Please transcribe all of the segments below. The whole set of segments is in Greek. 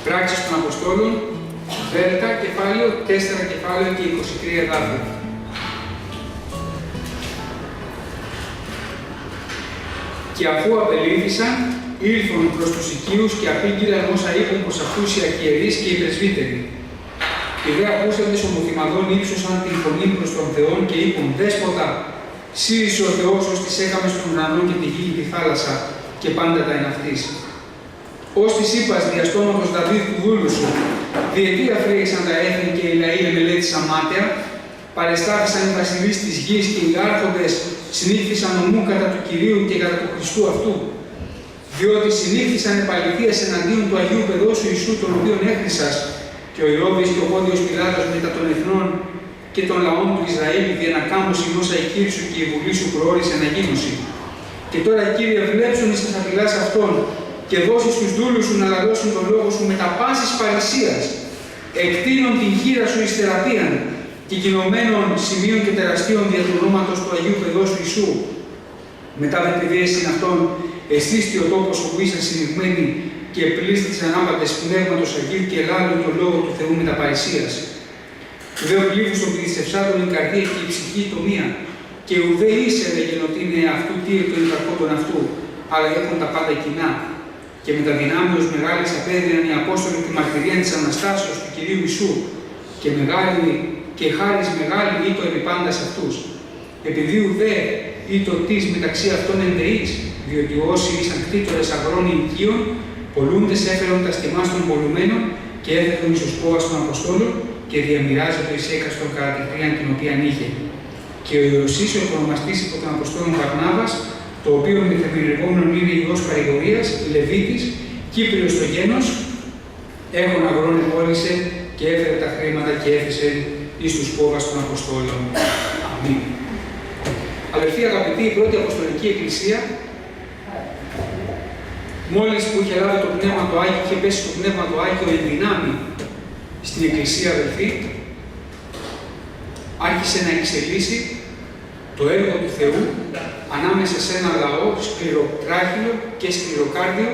Πράξεις των Αποστόλων, Δέλτα, κεφάλαιο, 4 κεφάλαιο και 23 εδάφια. Και αφού απελήθησαν, ήλθον προς τους οικείους και απήγγειλαν όσα είπαν προς αυτούς οι αρχιερείς και οι πρεσβύτεροι. Οι δε ακούσαντες ομοθυμαδών ύψωσαν την φωνή προς τον Θεόν και είπαν: Δέσποτα, σύ είσαι ο Θεός, ως της έκαμε στον ουρανό και τη γη και τη θάλασσα και πάντα τα εν αυτής. Ως της είπας δια στόματος Δαβίδ του δούλου σου, διετί αφρύγησαν τα έθνη και οι λαοί μελέτησαν μάταια, παρεστάθησαν οι βασιλείς της γης και οι άρχοντες συνήχθησαν ομού κατά του Κυρίου και κατά του Χριστού αυτού. Διότι συνήχθησαν επαληθείας εναντίον του Αγίου Παιδόσου Ιησού, τον οποίον έχρισας, και ο Ηρώδης και ο Πόντιος Πιλάτος μετά των εθνών και των λαών του Ισραήλ, δια να κάμωσιν όσα η χείρη σου και η βουλή σου προόρισε να γίνωση. Και τώρα, Κύριε, βλέψον εις τα χαμηλάς αυτών, και δώσεις τους δούλους σου να λαλώσουν τον λόγο σου με τα πάσης παρησίας, εκτείνων την χείρα σου εις θεραπείαν, και κοινωμένων σημείων και τεραστίων δια του ονόματος του Αγίου Παιδός του Ιησού. Μετά δε παιδίεσιν αυτών, εστίστη ο τόπος όπου ήσαν συνηγμένοι και πλήστης ανάπαντες πνεύματος Αγίου και λάλλον τον λόγο του Θεού με τα παρησίας. Ουδέ ο πλήθους των πλησευσάτων η καρδία και η ψυχή το μία, και ουδέ είσαι λέγεν ότι είναι αυτού τι εκ των υπαρχόντων αυτού, αλλά έχουν τα πάντα κοινά. Και με τα δυνάμεως μεγάλης απέδιναν οι Απόστολοι τη μαρτυρία της Αναστάσεως του Κυρίου Ιησού, και μεγάλη και χάρις μεγάλη ήτο επί πάντας αυτούς. Επειδή ουδέ ήτο της μεταξύ αυτών ενδεείς, διότι όσοι ήσαν κτήτορες αγρών οικείων, πολλούντες έφερον τα στιμάς των πολλουμένων και έφερον εις τους κόβας των Αποστόλων και διαμοιράζεται εις έκαστον κατά τη χρήαν την οποία είχε. Και ο Ιωσής ο επωνομαστής υπό των Αποστόλων Βαρνάβας, το οποίο με θεμιλευόμενον είναι Υιός παρηγορίας, Λεβίτης, Κύπριος το γένος, έχουν αγρόν επόλυσε και έφερε τα χρήματα και έθεσε εις τους κόβας των Αποστόλων. Αμήν. Αδελφοί αγαπητοί, η πρώτη Αποστολική Εκκλησία, μόλις που είχε λάβει το Πνεύμα του Άγιο, είχε πέσει το Πνεύμα του Άγιο εν δυνάμει στην Εκκλησία, αδελφοί, άρχισε να εξελίσσει το έργο του Θεού ανάμεσα σε ένα λαό σκληροκράχυλο και σκληροκάρδιο,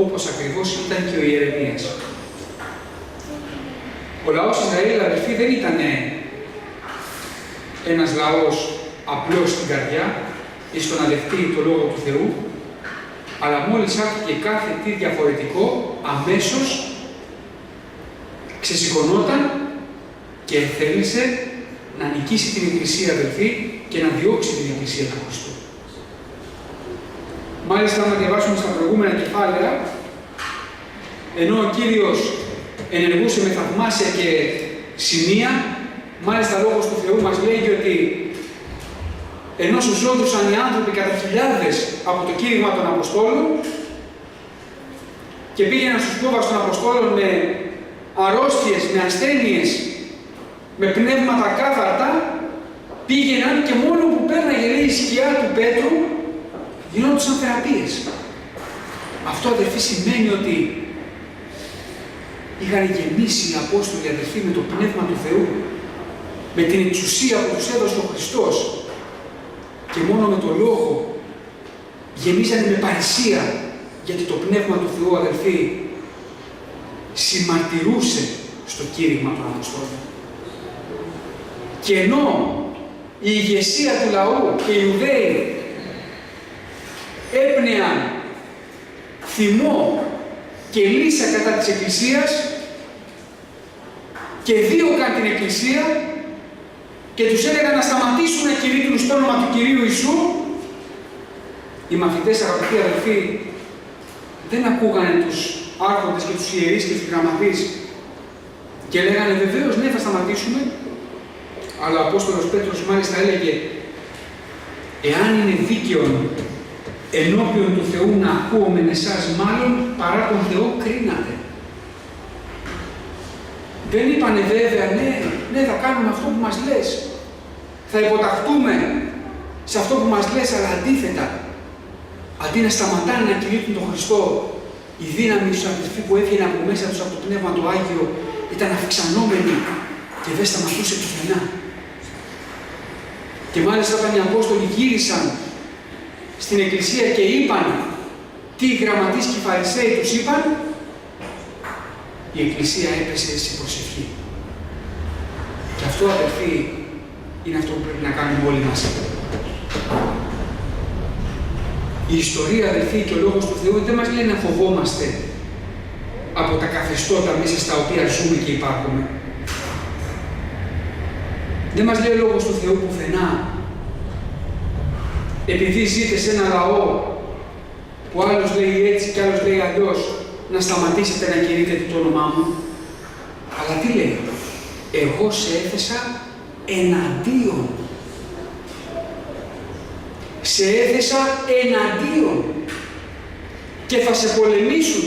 όπως ακριβώς ήταν και ο Ιερεμίας. Ο λαός Ισραήλ, αδελφοί, δεν ήταν ένας λαός απλός στην καρδιά ή στο να δεχτεί το Λόγο του Θεού, αλλά μόλις άκουγε κάθε τι διαφορετικό, αμέσως ξεσηκωνόταν και θέλησε να νικήσει την Εκκλησία, αδελφοί, και να διώξει την Εκκλησία του Χριστού. Μάλιστα, αν διαβάσουμε στα προηγούμενα κεφάλαια, ενώ ο Κύριος ενεργούσε με θαυμάσια και σημεία, μάλιστα λόγος του Θεού μας λέγει ότι ενώ σωζόντουσαν οι άνθρωποι κατά χιλιάδες από το κήρυγμα των Αποστόλων και πήγαιναν στους κόβας των Αποστόλων με αρρώστιες, με ασθένειες, με πνεύματα κάθαρτα, πήγαιναν και μόνο που πέρναγε λέει η σκιά του Πέτρου, γινόντουσαν θεραπείες. Αυτό, αδελφοί, σημαίνει ότι είχαν γεμίσει οι Απόστολοι, αδελφοί, με το Πνεύμα του Θεού, με την εξουσία που τους έδωσε ο Χριστός, και μόνο με το Λόγο γεμίζανε με παρησία, γιατί το Πνεύμα του Θεού, αδελφοί, συμμαρτυρούσε στο κήρυγμα των Αποστόλων. Και ενώ η ηγεσία του λαού και οι Ιουδαίοι έπνεαν θυμό και λύσα κατά της Εκκλησίας και δίωκαν την Εκκλησία και τους έλεγαν να σταματήσουν να κηρύττουν στο όνομα του Κυρίου Ιησού, οι μαθητές, αγαπητοί αδελφοί, δεν ακούγανε τους άρχοντες και τους ιερείς και τους γραμματείς και λέγανε βεβαίως ναι, θα σταματήσουμε, αλλά ο Απόστολος Πέτρος μάλιστα έλεγε εάν είναι δίκαιο ενώπιον του Θεού να ακούω με εσάς, μάλλον παρά τον Θεό κρίνατε. Δεν είπανε βέβαια ναι, θα κάνουμε αυτό που μας λες. Θα υποταχτούμε σε αυτό που μας λες, αλλά αντίθετα, αντί να σταματάνε να κηρύττουν τον Χριστό, η δύναμη στους αδελφοί που έβγαινε από μέσα τους από το Πνεύμα του Άγιο ήταν αυξανόμενη και δεν σταματούσε πουθενά. Και μάλιστα όταν οι Απόστολοι γύρισαν στην Εκκλησία και είπαν τι οι γραμματείς και οι Φαρισαίοι τους είπαν, η Εκκλησία έπεσε σε προσευχή. Και αυτό, αδελφοί, είναι αυτό που πρέπει να κάνουμε όλοι μας. Η ιστορία, αδελφοί, και ο Λόγος του Θεού δεν μας λέει να φοβόμαστε από τα καθεστώτα μέσα στα οποία ζούμε και υπάρχουμε. Δεν μας λέει ο Λόγος του Θεού πουθενά, επειδή ζείτε σε ένα λαό που άλλος λέει έτσι και άλλος λέει αλλιώς, να σταματήσετε να κηρύτετε το όνομά μου. Αλλά τι λέει? Εγώ σε έθεσα εναντίον. Σε έθεσα εναντίον. Και θα σε πολεμήσουν.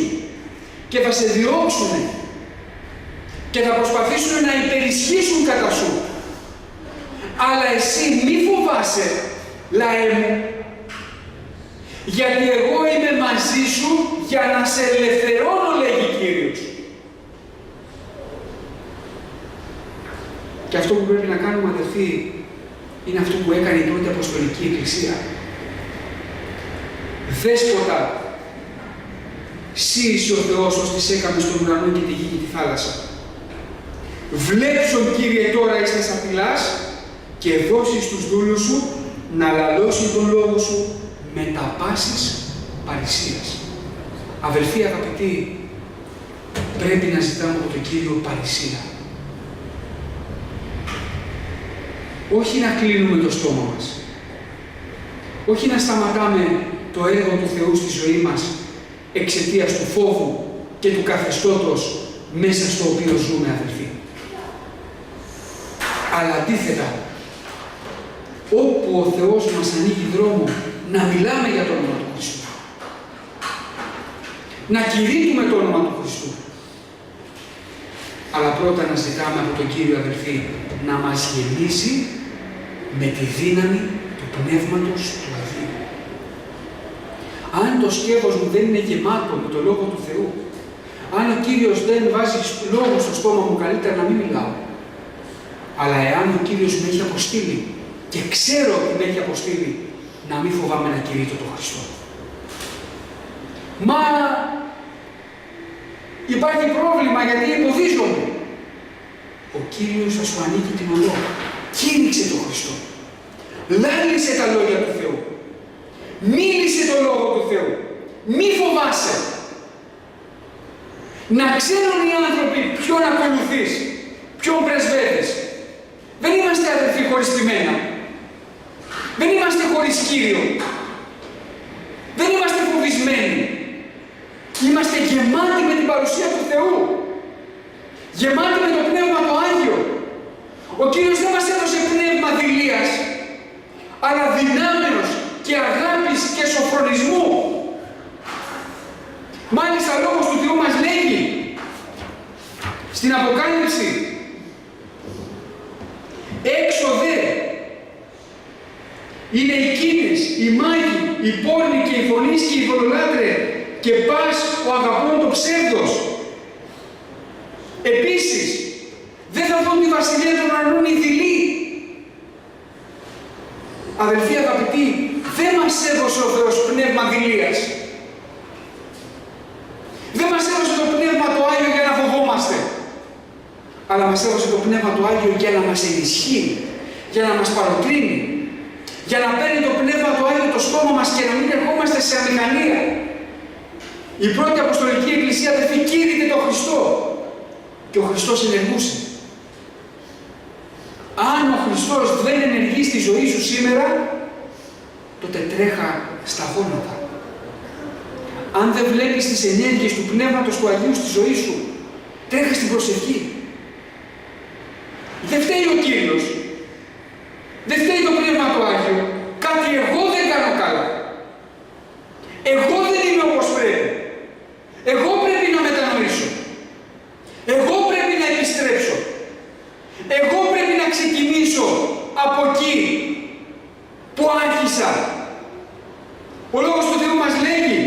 Και θα σε διώξουν. Και θα προσπαθήσουν να υπερισχύσουν κατά σου. Αλλά εσύ μη φοβάσαι, λαέ μου, γιατί εγώ είμαι μαζί σου για να σε ελευθερώνω, λέγει Κύριος. Και αυτό που πρέπει να κάνουμε, αδελφοί, είναι αυτό που έκανε η πρώτη Αποστολική Εκκλησία. Δέσποτα, σύ είσαι ο Θεός, ώστις έκαμε στον ουρανό και τη γη και τη θάλασσα. Βλέψον, Κύριε, τώρα εις τας απειλάς και δώσεις στους δούλους σου να λαλώσει τον λόγο σου με τα πάσης παρησίας. Αδελφοί αγαπητοί, πρέπει να ζητάμε από τον Κύριο παρησία. Όχι να κλείνουμε το στόμα μας. Όχι να σταματάμε το έργο του Θεού στη ζωή μας εξαιτίας του φόβου και του καθεστώτος μέσα στο οποίο ζούμε, αδελφοί. Αλλά αντίθετα, όπου ο Θεός μας ανοίγει δρόμο, να μιλάμε για το όνομα του Χριστού. Να κηρύττουμε το όνομα του Χριστού. Αλλά πρώτα να ζητάμε από τον Κύριο, αδελφοί, να μας γεμίσει με τη δύναμη του Πνεύματος του Αγίου. Αν το σκεύος μου δεν είναι γεμάτο με το Λόγο του Θεού, αν ο Κύριος δεν βάζει λόγο στο στόμα μου, καλύτερα να μην μιλάω. Αλλά εάν ο Κύριος με έχει αποστείλει και ξέρω ότι με έχει αποστείλει, να μην φοβάμαι να κηρύττω τον Χριστό. Μα υπάρχει πρόβλημα γιατί εμποδίζομαι. Ο Κύριος θα σου ανοίγει την οδό. Κήρυξε τον Χριστό. Λάλησε τα λόγια του Θεού. Μίλησε το Λόγο του Θεού. Μη φοβάσαι. Να ξέρουν οι άνθρωποι ποιον ακολουθείς, ποιον πρεσβεύεις. Δεν είμαστε αδελφοί χωριστημένα. Δεν είμαστε χωρίς Κύριο. Δεν είμαστε φοβισμένοι. Είμαστε γεμάτοι με την παρουσία του Θεού. Γεμάτοι με το Πνεύμα το Άγιο. Ο Κύριος δεν μας έδωσε πνεύμα δειλίας, αλλά δυνάμεως και αγάπης και σοφρονισμού. Μάλιστα ο Λόγος του Θεού μας λέγει στην Αποκάλυψη, έξω δε είναι οι κίνες, οι μάγοι, οι πόρνοι και οι φωνείς και οι ειδωλολάτρε και πας ο αγαπών το ψεύδος. Επίσης, δεν θα δουν τη βασιλεία των ουρανών οι δειλοί. Αδελφοί αγαπητοί, δεν μας έδωσε ο Θεός πνεύμα δειλίας. Δεν μας έδωσε το πνεύμα το Άγιο για να φοβόμαστε. Αλλά μας έδωσε το πνεύμα το Άγιο για να μας ενισχύει, για να μας παροτρύνει, για να παίρνει το πνεύμα το Άγιο το στόμα μας και να μην ερχόμαστε σε αμηχανία. Η πρώτη Αποστολική Εκκλησία, αδελφοί, κήρυτε τον Χριστό και ο Χριστός ενεργούσε. Αν ο Χριστός δεν ενεργεί στη ζωή σου σήμερα, τότε τρέχα στα γόνατα. Αν δεν βλέπεις τις ενέργειες του Πνεύματος του Αγίου στη ζωή σου, τρέχα στην προσευχή. Δεν φταίει ο Κύριος. Δεν φταίει το Πνεύμα του Άγιο. Κάτι εγώ δεν κάνω καλά. Εγώ δεν είμαι όπως πρέπει. Εγώ πρέπει να μετανοήσω. Εγώ πρέπει να επιστρέψω. Εγώ πρέπει να ξεκινήσω από εκεί που άρχισα. Ο Λόγος του Θεού μας λέγει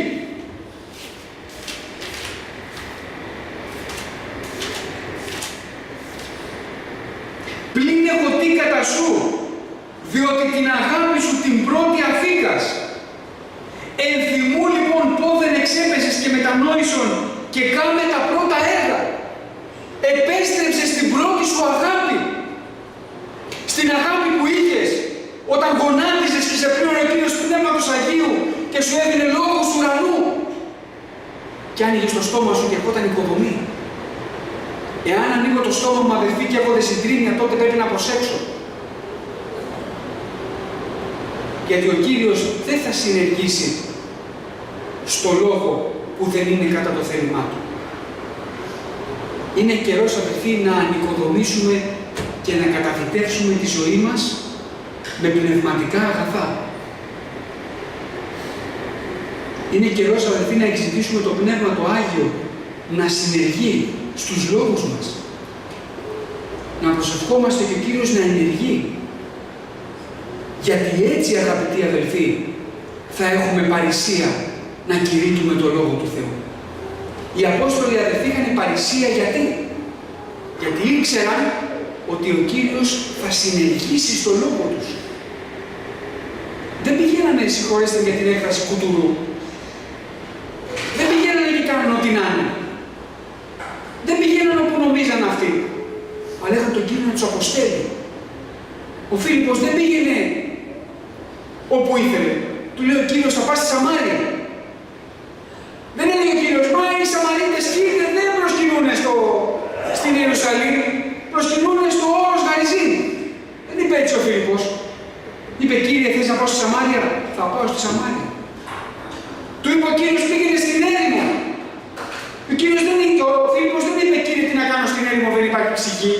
πλην έχω τι κατά σου, διότι την αγάπη σου την πρώτη αφήκας. Ενθυμού λοιπόν πόδεν εξέπεσες και μετανόησον και κάμε τα πρώτα έργα. Επέστρεψε στην πρώτη σου αγάπη. Στην αγάπη που είχες όταν γονάτιζες και σε πλήρωνε ο Κύριος Πνεύματος Αγίου και σου έδινε λόγους του ουρανού. Και άνοιγες το στόμα σου και ερχόταν οικοδομή. Εάν ανοίγω το στόμα μου, αδελφοί, και έρχονται συντρίμμια, τότε πρέπει να προσέξω. Γιατί ο Κύριος δεν θα συνεργήσει στο λόγο που δεν είναι κατά το θέλημά Του. Είναι καιρός, αδελφοί, να ανοικοδομήσουμε και να καταφυτεύσουμε τη ζωή μας με πνευματικά αγαθά. Είναι καιρός, αδελφοί, να εξητήσουμε το Πνεύμα το Άγιο να συνεργεί στους λόγους μας. Να προσευχόμαστε και ο Κύριος να ενεργεί. Γιατί έτσι, αγαπητοί αδελφοί, θα έχουμε παρησία να κηρύττουμε το Λόγο του Θεού. Οι Απόστολοι, αδελφοί, είχαν παρησία γιατί? Γιατί ήξεραν ότι ο Κύριος θα συνεργήσει στο Λόγο τους. Δεν πηγαίνανε, συγχωρέστε για την έκφραση, κουτουρού. Δεν πηγαίνανε και κάνανε ό,τι να είναι. Δεν πηγαίνανε όπου νομίζαν αυτοί. Αλλά είχαν τον Κύριο να τους αποστέλει. Ο Φίλιππος δεν πήγαινε όπου ήθελε. Του λέει ο Κύριος, θα πας στη Σαμάρια. Δεν έλεγε ο Κύριος, μα οι Σαμαρίτες, Κύριε, δεν προσκυνούνε στην Ιερουσαλήμ, προσκυνούνε στο όρος Γαριζήν. Δεν είπε έτσι ο Φίλιππος. Είπε, Κύριε, θες να πάω στη Σαμάρια? Θα πάω στη Σαμάρια. Του είπε ο Κύριος, πήγαινε στην έρημο. Ο Φίλιππος δεν είπε, Κύριε, τι να κάνω στην έρημο, δεν υπάρχει ψυχή.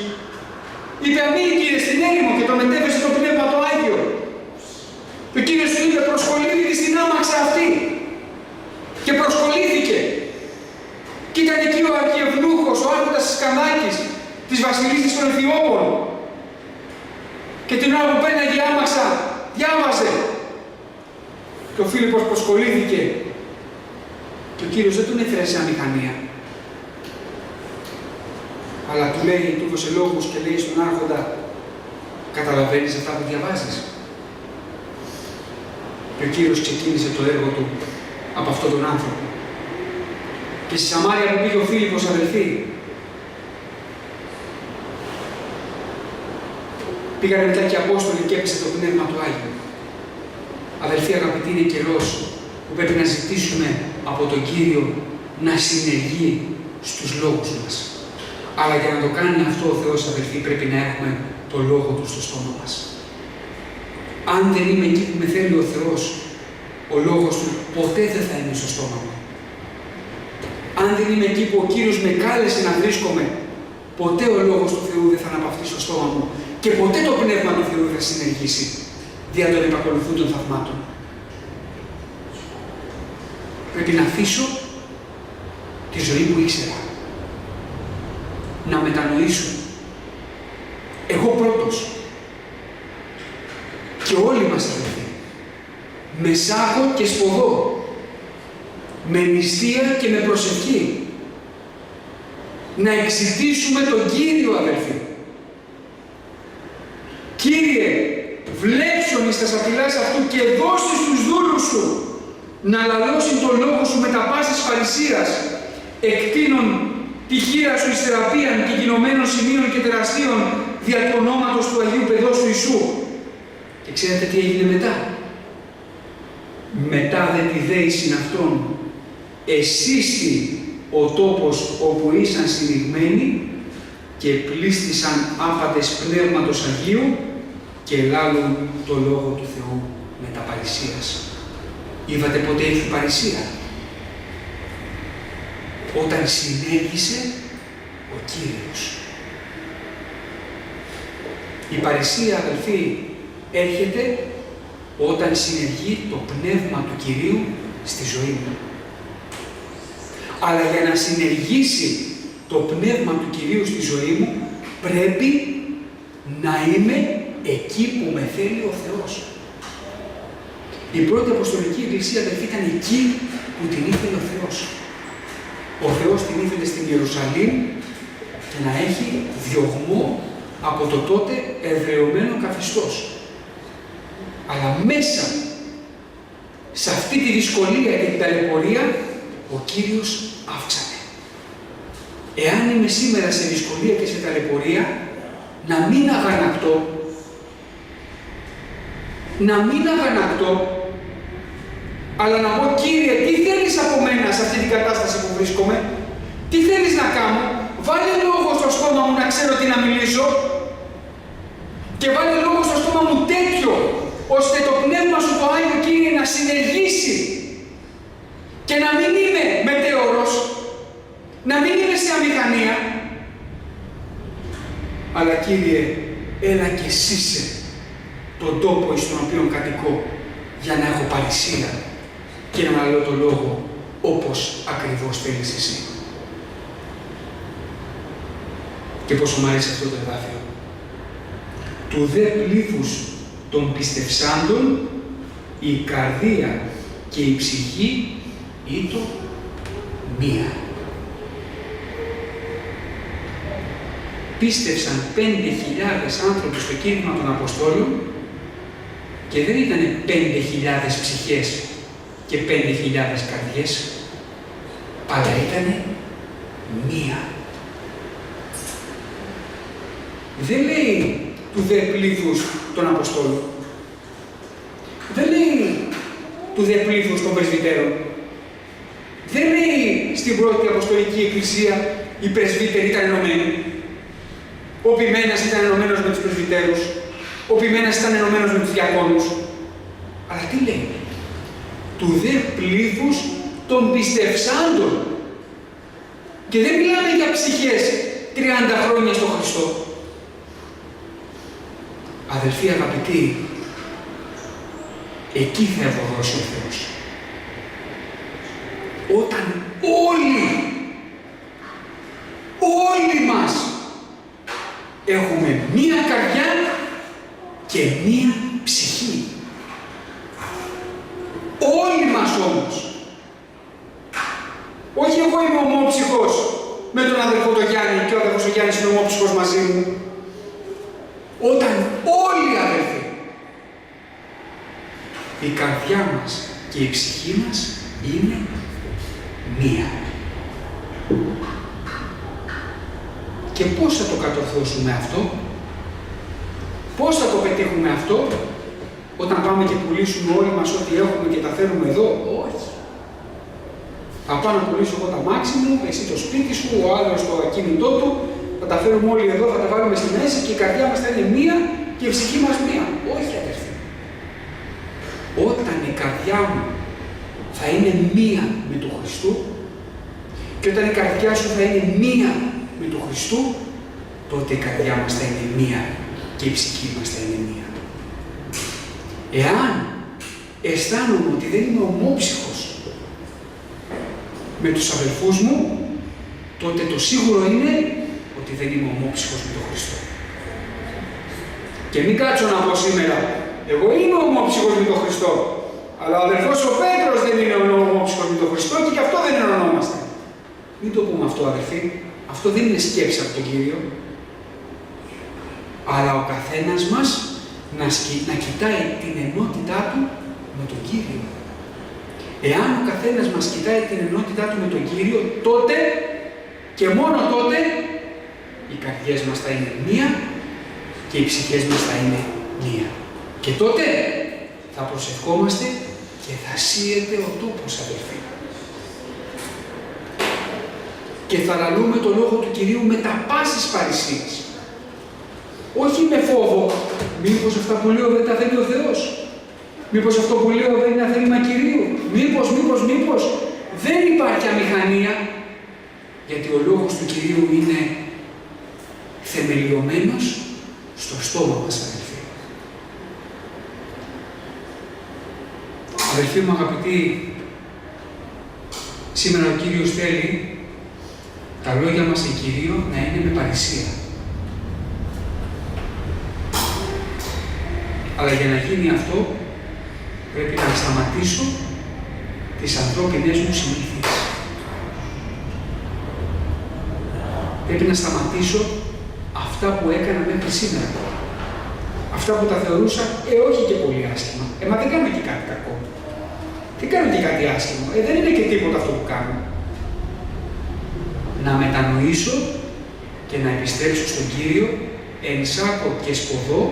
Είπε, αμήν, Κύριε, στην έρημο, και το μετέφερε στο Πνεύμα το Άγιο. Ο Κύριος του είπε, προσκολήθηκε στην άμαξα αυτή. Και προσκολήθηκε. Και ήταν εκεί ο Αρχιευνούχος, ο άρχοντας της Κανδάκης, της βασιλίσσης των Αιθιώπων. Και την ώρα που πέρναγε η άμαξα, διάβαζε. Και ο Φίλιππος προσκολήθηκε. Και ο Κύριος δεν τον έφερε σε αμηχανία. Αλλά του λέει, του έδωσε λόγους και λέει στον άρχοντα, καταλαβαίνεις αυτά που διαβάζεις? Και ο Κύριος ξεκίνησε το έργο του από αυτόν τον άνθρωπο. Και στη Σαμάρια που πήγε ο Φίλιππος, αδελφοί, πήγανε μετά και οι Απόστολοι και έπεσε το Πνεύμα του Άγιο. Αδελφοί, αγαπητοί, είναι καιρός που πρέπει να ζητήσουμε από τον Κύριο να συνεργεί στους λόγους μας. Αλλά για να το κάνει αυτό ο Θεός, αδελφοί, πρέπει να έχουμε το Λόγο Του στο στόμα μας. Αν δεν είμαι εκεί που με θέλει ο Θεός, ο Λόγος Του ποτέ δεν θα είναι στο στόμα μου. Αν δεν είμαι εκεί που ο Κύριος με κάλεσε να βρίσκομαι, ποτέ ο Λόγος του Θεού δεν θα αναπαυτεί στο στόμα μου και ποτέ το Πνεύμα του Θεού δεν θα συνεργήσει δια των επακολουθούντων θαυμάτων. Πρέπει να αφήσω τη ζωή που ήξερα. Να μετανοήσω. Εγώ πρώτος. Και όλοι μας, αδελφοί. Με σάκο και σποδό. Με νηστεία και με προσευχή. Να εξητήσουμε τον Κύριο, αδελφοί. Κύριε, βλέψον εις τα σαπηλάς αυτού και δώσει στους δούλους σου να λαλώσουν τον λόγο σου με τα πάσης παρησίας, εκτείνων τη χείρα σου εις θεραπείαν και γινωμένων σημείων και τεραστίων δια του ονόματος του Αγίου Παιδός σου Ιησού. Και ξέρετε τι έγινε μετά? Μετά δε τη δέησιν αυτών, εσύστη ο τόπος όπου ήσαν συνηγμένοι και πλήστησαν άπαντες Πνεύματος Αγίου και λάλουν το Λόγο του Θεού με τα παρησίας. Είδατε πότε ήρθε η παρησία? Όταν συνέργησε ο Κύριος. Η παρησία, αδελφοί, έρχεται όταν συνεργεί το Πνεύμα του Κυρίου στη ζωή μου. Αλλά για να συνεργήσει το Πνεύμα του Κυρίου στη ζωή μου, πρέπει να είμαι εκεί που με θέλει ο Θεός. Η πρώτη Αποστολική Εκκλησία, αδελφοί, ήταν εκεί που την ήθελε ο Θεός. Ο Θεός την ήθελε στην Ιερουσαλήμ και να έχει διωγμό από το τότε εδραιωμένο καθεστώς. Αλλά μέσα σε αυτή τη δυσκολία και την ταλαιπωρία, ο Κύριος αύξανε. εάν είμαι σήμερα σε δυσκολία και σε ταλαιπωρία, να μην αγανακτώ. Να μην αγανακτώ, αλλά να πω, Κύριε, τι θέλεις από μένα σε αυτή την κατάσταση που βρίσκομαι, τι θέλεις να κάνω, βάλε λόγο στο στόμα μου να ξέρω τι να μιλήσω και βάλε λόγο στο στόμα μου τέτοιο, ώστε το Πνεύμα Σου το Άγιο, Κύριε, να συνεργήσει και να μην είμαι μετέωρος, να μην είμαι σε αμηχανία, αλλά, Κύριε, έλα και σύσε τον τόπο εις τον οποίο κατοικώ, για να έχω παρησία και να λέω το λόγο όπως ακριβώς θέλεις εσύ. Και πόσο μου αρέσει αυτό το εδάφιο. Του δε πλήθους των πιστευσάντων η καρδία και η ψυχή ήτο μία. Πίστευσαν 5.000 άνθρωποι στο κήρυγμα των Αποστόλων και δεν ήταν 5.000 ψυχές και 5.000 καρδιές, αλλά ήταν μία. Δεν λέει του δε πλήθους των Αποστόλων. Δεν λέει του δε πλήθους των πρεσβυτέρων. Δεν λέει στην πρώτη Αποστολική Εκκλησία οι πρεσβύτεροι ήταν ενωμένοι. Ο Ποιμένας ήταν ενωμένος με τους πρεσβυτέρους. Ο Ποιμένας ήταν ενωμένος με τους διακόνους. Αλλά τι λέει? Του δε πλήθους των πιστευσάντων. Και δεν μιλάμε για ψυχές 30 χρόνια στον Χριστό. Αδελφοί αγαπητοί, εκεί θα ευωδώσει ο Θεός. Όταν όλοι μας έχουμε μία καρδιά και μία ψυχή. Όλοι μας όμως. Όχι εγώ είμαι ομόψυχος με τον αδελφό τον Γιάννη και ο αδελφός ο Γιάννης είναι ομόψυχος μαζί μου. Όταν όλοι οι αδελφοί, η καρδιά μας και η ψυχή μας είναι μία. Και πώς θα το κατορθώσουμε αυτό? Πώς θα το πετύχουμε αυτό? Όταν πάμε και πουλήσουμε όλοι μας ό,τι έχουμε και τα φέρουμε εδώ? Όχι. Θα πάω να πουλήσω εγώ τα μάξι μου, εσύ το σπίτι σου, ο άλλος το ακίνητό του, θα τα φέρουμε όλοι εδώ, θα τα βάλουμε στη μέση και η καρδιά μας θα είναι μία και η ψυχή μας μία. Όχι, αδερφοί. Όταν η καρδιά μου θα είναι μία με τον Χριστό και όταν η καρδιά σου θα είναι μία με τον Χριστό, τότε η καρδιά μας θα είναι μία και η ψυχή μας θα είναι μία. Εάν αισθάνομαι ότι δεν είμαι ομόψυχος με τους αδελφούς μου, τότε το σίγουρο είναι ότι δεν είμαι ομόψυχος με τον Χριστό. Και μην κάτσω να πω σήμερα, εγώ είμαι ομόψυχος με τον Χριστό, αλλά ο αδελφός ο Πέτρος δεν είναι ομόψυχος με τον Χριστό και γι' αυτό δεν ενωνόμαστε. Μην το πούμε αυτό, αδελφοί. Αυτό δεν είναι σκέψη από τον Κύριο. Αλλά ο καθένας μας να κοιτάει την ενότητά του με τον Κύριο. Εάν ο καθένας μας κοιτάει την ενότητά του με τον Κύριο, τότε και μόνο τότε οι καρδιές μας θα είναι μία και οι ψυχές μας θα είναι μία. Και τότε θα προσευχόμαστε και θα σύεται ο τόπος, αδελφοί. Και θα λαλούμε το λόγο του Κυρίου με τα πάσης παρησίας. Όχι με φόβο, μήπως αυτά που λέω δεν τα θέλει ο Θεός. Μήπως αυτό που λέω δεν είναι θέλημα Κυρίου. Μήπως. Δεν υπάρχει αμηχανία, γιατί ο λόγος του Κυρίου είναι θεμελιωμένος στο στόμα μας, αδελφοί. Αδελφοί μου αγαπητοί, σήμερα ο Κύριος θέλει τα λόγια μας εν Κυρίω να είναι με παρησία. Αλλά για να γίνει αυτό, πρέπει να σταματήσω τις ανθρώπινες μου συνήθειες. Πρέπει να σταματήσω αυτά που έκανα μέχρι σήμερα. Αυτά που τα θεωρούσα, όχι και πολύ άσχημα. Μα δεν κάνω και κάτι κακό. Δεν κάνω και κάτι άσχημο. Δεν είναι και τίποτα αυτό που κάνω. Να να μετανοήσω και να επιστρέψω στον Κύριο εν σάκο και σποδό,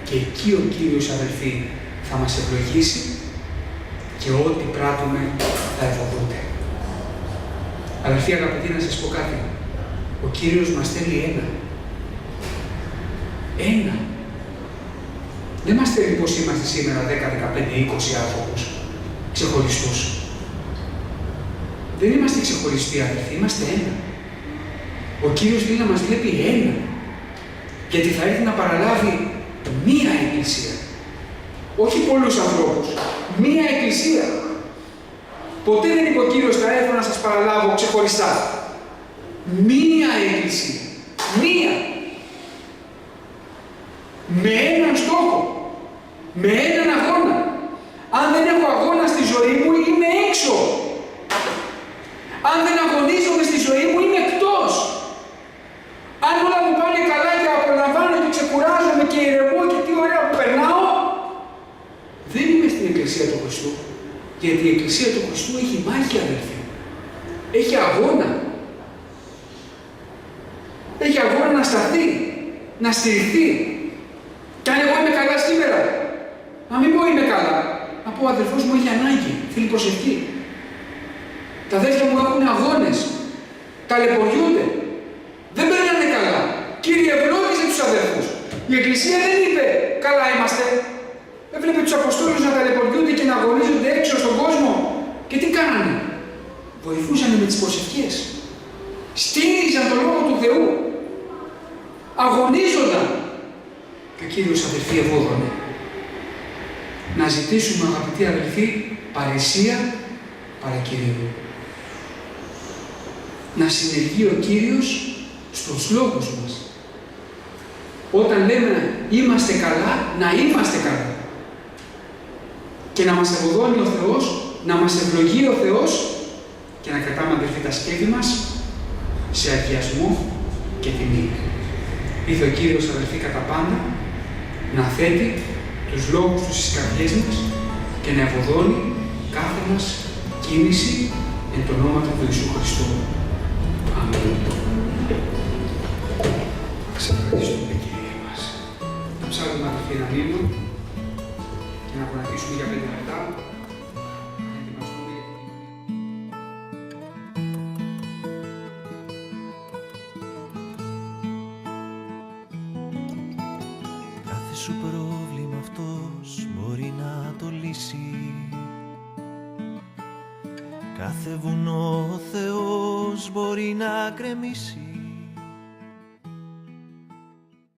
και εκεί ο Κύριος, αδελφοί, θα μας ευλογήσει και ό,τι πράττουμε θα ευωδούνται. Αδελφοί αγαπητοί, να σας πω κάτι. Ο Κύριος μας θέλει ένα. Ένα. Δεν μας θέλει πως είμαστε σήμερα 10, 15, 20 άνθρωπους ξεχωριστούς. Δεν είμαστε ξεχωριστοί, αδελφοί, είμαστε ένα. Ο Κύριος θέλει να μας βλέπει ένα. Γιατί θα έρθει να παραλάβει μία εκκλησία. Όχι πολλούς ανθρώπους. Μία εκκλησία. Ποτέ δεν είπε ο Κύριος θα έρθω να σας παραλάβω ξεχωριστά. Μία εκκλησία. Μία. Με έναν στόχο. Με έναν αγώνα. Αν δεν έχω αγώνα στη ζωή μου, είμαι έξω. Αν δεν αγωνίζομαι στη ζωή μου, είμαι εκτός. Αν όλα μου πάνε καλά και απολαμβάνω και ξεκουράζομαι και ηρεμώ και τι ωραία που περνάω, δεν είμαι στην Εκκλησία του Χριστού. Γιατί η Εκκλησία του Χριστού έχει μάχη, αδελφοί. Έχει αγώνα. Έχει αγώνα να σταθεί, να στηριχθεί. Και αν εγώ είμαι καλά σήμερα, να μην πω είμαι καλά, να πω ο αδελφός μου έχει ανάγκη, θέλει προσευχή. Τα αδέλφια μου έχουν αγώνες, ταλαιπωριούνται, δεν περνάνε καλά. Κύριε, ευλόγησε τους αδέλφους. Η Εκκλησία δεν είπε καλά είμαστε. Έβλεπε τους Αποστόλους να ταλαιπωριούνται και να αγωνίζονται έξω στον κόσμο. Και τι κάνανε? Βοηθούσαν με τις προσευχές. Στήριζαν τον Λόγο του Θεού. Αγωνίζονταν. Και ο Κύριος, αδελφοί, ευώδωνε. Να ζητήσουμε, αγαπητοί αδελφοί, παρησία παρά Κυρίου. Να συνεργεί ο Κύριος στους λόγους μας. Όταν λέμε είμαστε καλά, να είμαστε καλά. Και να μας ευωδώνει ο Θεός, να μας ευλογεί ο Θεός και να κρατάμε, αδελφοί, τα σκέφη μας σε αγιασμό και τιμή. Ήρθε ο Κύριος, αδελφοί, κατά πάντα να θέτει τους λόγους του στις καρδιές μας και να ευωδώνει κάθε μας κίνηση εν το όνομα του Ιησού Χριστού. Αμήν. Σας ευχαριστούμε, Κύριε μας. Θα ψάχνουμε, αδελφοί, να μείνουμε και να γονατίσουμε για 5 λεπτά. Κάθε σου πρόβλημα αυτός μπορεί να το λύσει. Κάθε βουνό ο Θεός μπορεί να γκρεμίσει.